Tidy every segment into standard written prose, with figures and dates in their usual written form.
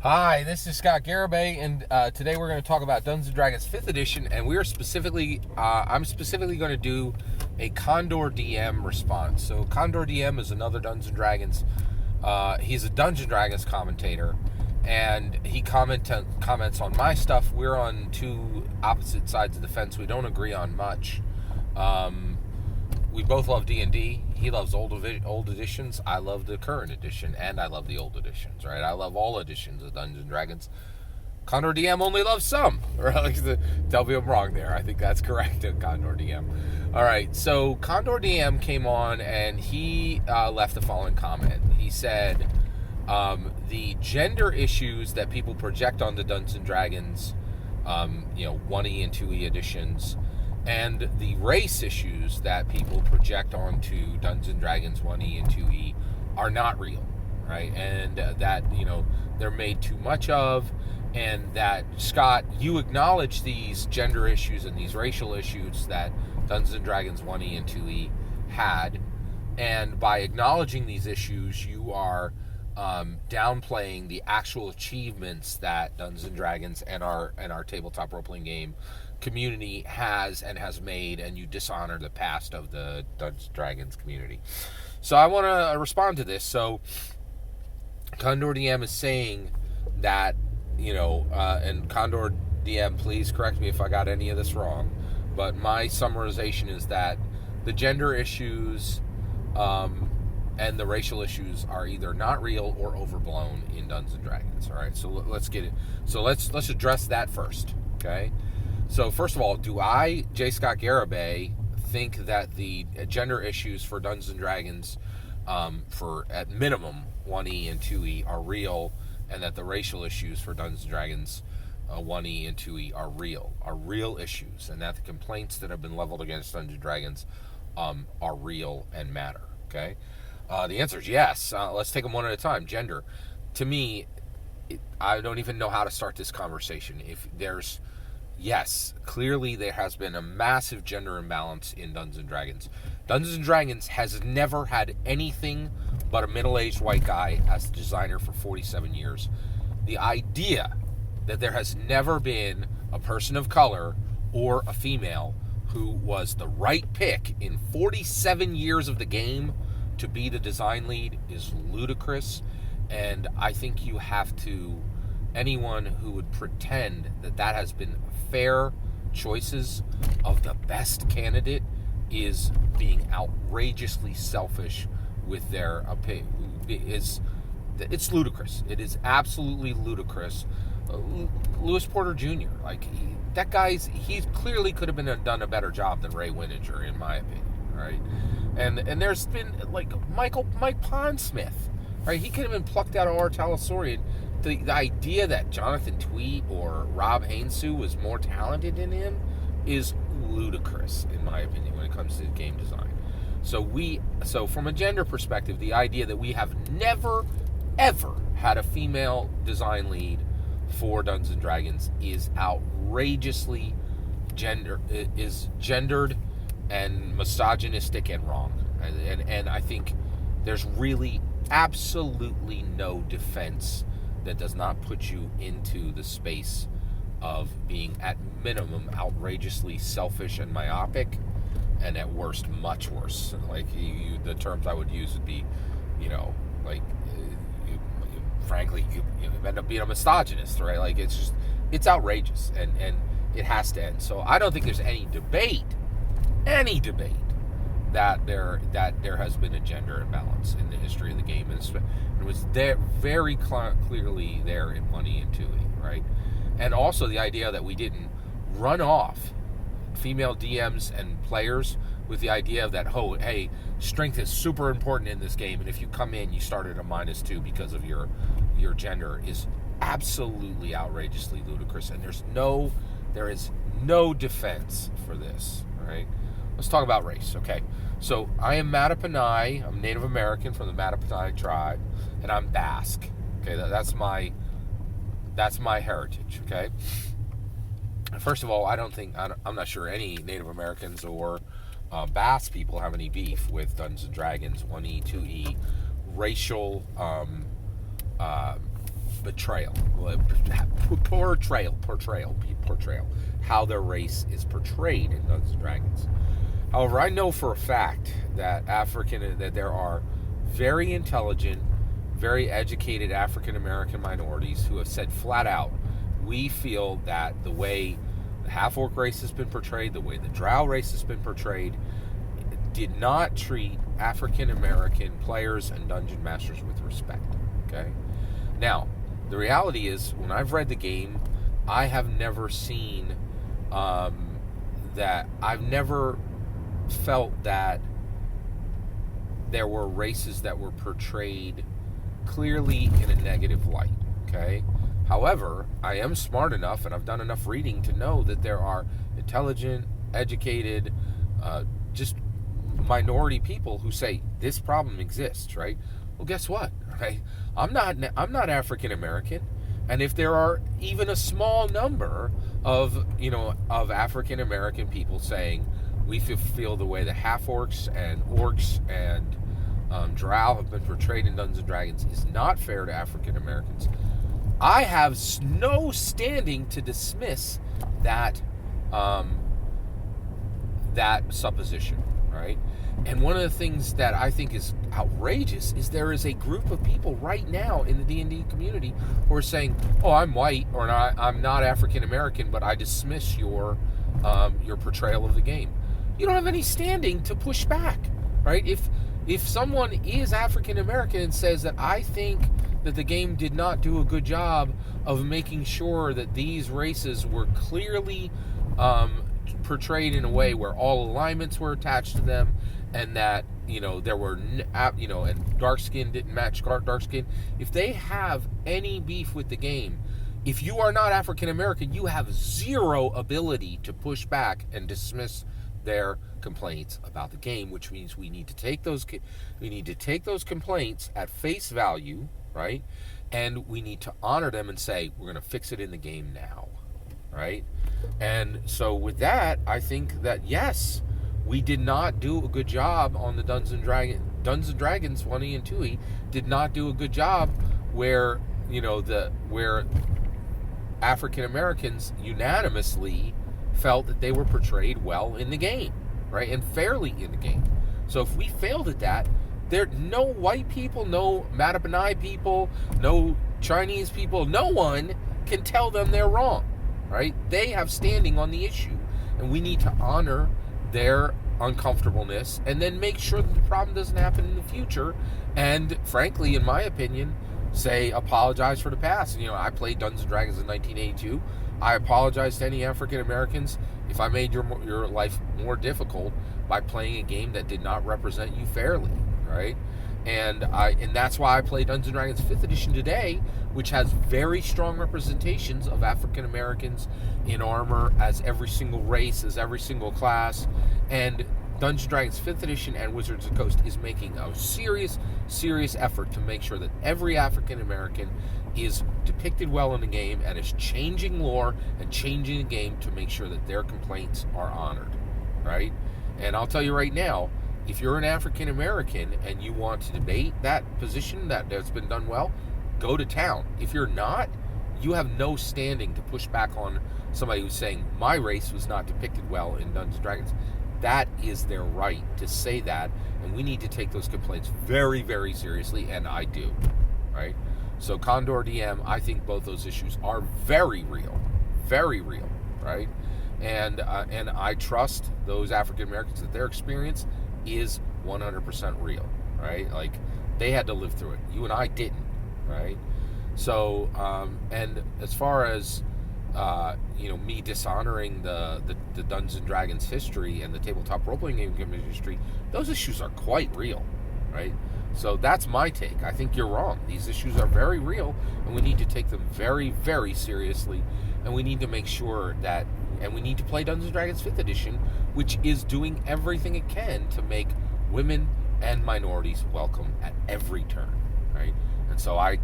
Hi, this is Scott Garibay, and today we're going to talk about Dungeons & Dragons 5th Edition, and we are specifically, I'm specifically going to do a Condor DM response. So Condor DM is another Dungeons & Dragons, he's a Dungeons & Dragons commentator, and he comments on my stuff. We're on two opposite sides of the fence. We don't agree on much. We both love D&D. He loves old editions. I love the current edition, and I love the old editions, right? I love all editions of Dungeons & Dragons. Condor DM only loves some, right? Tell me I'm wrong there. I think that's correct at Condor DM. All right, so Condor DM came on, and he left the following comment. He said, the gender issues that people project onto Dungeons & Dragons, 1E and 2E editions, and the race issues that people project onto Dungeons & Dragons 1E and 2E are not real, right? And that, they're made too much of, and that, Scott, you acknowledge these gender issues and these racial issues that Dungeons & Dragons 1E and 2E had, and by acknowledging these issues, you are downplaying the actual achievements that Dungeons & Dragons and our tabletop role-playing game community has made, and you dishonor the past of the Dungeons & Dragons community. So I want to respond to this. So Condor DM is saying that, and Condor DM, please correct me if I got any of this wrong, but my summarization is that the gender issues and the racial issues are either not real or overblown in Dungeons & Dragons. All right, so let's get it. So let's address that first, okay? So first of all, do I, J. Scott Garibay, think that the gender issues for Dungeons & Dragons, for at minimum 1E and 2E, are real, and that the racial issues for Dungeons & Dragons 1E and 2E are real issues, and that the complaints that have been leveled against Dungeons & Dragons are real and matter, okay? The answer is yes. Let's take them one at a time. Gender. To me, I don't even know how to start this conversation. Yes, clearly there has been a massive gender imbalance in Dungeons & Dragons. Dungeons & Dragons has never had anything but a middle-aged white guy as the designer for 47 years. The idea that there has never been a person of color or a female who was the right pick in 47 years of the game to be the design lead is ludicrous, and I think you have to... anyone who would pretend that has been fair choices of the best candidate is being outrageously selfish with their opinion. It's ludicrous. It is absolutely ludicrous. Lewis Porter Jr., he clearly could have done a better job than Ray Winninger, in my opinion, right? And there's been Mike Pondsmith, right? He could have been plucked out of our Talasaurian. The idea that Jonathan Tweet or Rob Hainsue was more talented than him is ludicrous, in my opinion, when it comes to game design. So from a gender perspective, the idea that we have never, ever had a female design lead for Dungeons & Dragons is outrageously gendered and misogynistic and wrong. And I think there's really absolutely no defense that does not put you into the space of being, at minimum, outrageously selfish and myopic, and at worst, much worse. The terms I would use would be, frankly, you end up being a misogynist, right? It's outrageous, and it has to end. So I don't think there's any debate that there has been a gender imbalance in the history of the game, and it was there very clearly there in 1E and 2E, right? And also the idea that we didn't run off female DMs and players with the idea that, hey, strength is super important in this game, and if you come in, you start at a -2 because of your gender, is absolutely outrageously ludicrous, and there is no defense for this, right? Let's talk about race, okay? So I am Mattapanai. I'm Native American from the Mattapanai tribe, and I'm Basque. Okay, that's my heritage. Okay. First of all, I'm not sure any Native Americans or Basque people have any beef with Dungeons & Dragons 1E, 2E, racial betrayal, portrayal, how their race is portrayed in Dungeons and Dragons. However, I know for a fact that there are very intelligent, very educated African American minorities who have said flat out, we feel that the way the half-orc race has been portrayed, the way the drow race has been portrayed, did not treat African American players and dungeon masters with respect. Okay? Now, the reality is, when I've read the game, I have never seen that. I've never felt that there were races that were portrayed clearly in a negative light. Okay? However, I am smart enough and I've done enough reading to know that there are intelligent, educated, just minority people who say this problem exists, right? Well, guess what? Right? I'm not African American, and if there are even a small number of African American people saying we feel the way the half orcs and orcs and drow have been portrayed in Dungeons and Dragons is not fair to African Americans, I have no standing to dismiss that supposition, right? And one of the things that I think is outrageous is there is a group of people right now in the D&D community who are saying, "Oh, I'm white or I'm not African American, but I dismiss your portrayal of the game." You don't have any standing to push back, right? If someone is African American and says that I think that the game did not do a good job of making sure that these races were clearly portrayed in a way where all alignments were attached to them, and that there were and dark skin didn't match dark skin. If they have any beef with the game, if you are not African American, you have zero ability to push back and dismiss their complaints about the game, which means we need to take those complaints at face value, right? And we need to honor them and say we're going to fix it in the game now, right? And so with that, I think that yes, we did not do a good job on the Dungeons and Dragons 1E and 2E did not do a good job where African Americans unanimously felt that they were portrayed well in the game, right? And fairly in the game. So if we failed at that, there no white people, no Matabani people, no Chinese people, no one can tell them they're wrong, right? They have standing on the issue, and we need to honor their uncomfortableness and then make sure that the problem doesn't happen in the future. And frankly, in my opinion, say apologize for the past. I played Dungeons and Dragons in 1982. I apologize to any African Americans if I made your life more difficult by playing a game that did not represent you fairly, right? And that's why I play Dungeons and Dragons 5th edition today, which has very strong representations of African Americans in armor as every single race, as every single class. And Dungeons and Dragons 5th edition and Wizards of the Coast is making a serious effort to make sure that every African American is depicted well in the game and is changing lore and changing the game to make sure that their complaints are honored, right? And I'll tell you right now, if you're an African American and you want to debate that position that's been done well, go to town. If you're not, you have no standing to push back on somebody who's saying my race was not depicted well in Dungeons and Dragons. That is their right to say that, and we need to take those complaints very, very seriously, and I do, right? So Condor DM, I think both those issues are very real, right? And I trust those African Americans that their experience is 100% real, right? Like, they had to live through it. You and I didn't, right? So, and as far as me dishonoring the Dungeons and Dragons history and the tabletop role-playing game history, those issues are quite real, right? So that's my take. I think you're wrong. These issues are very real, and we need to take them very, very seriously, and we need to make sure that, and we need to play Dungeons & Dragons 5th edition, which is doing everything it can to make women and minorities welcome at every turn, right? And so I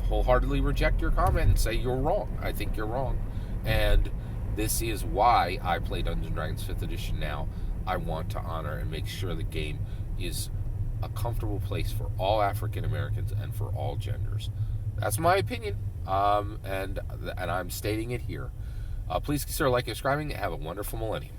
wholeheartedly reject your comment and say you're wrong. I think you're wrong. And this is why I play Dungeons & Dragons 5th edition now. I want to honor and make sure the game is a comfortable place for all African Americans and for all genders. That's my opinion. and I'm stating it here. Please consider liking and subscribing. Have a wonderful millennium.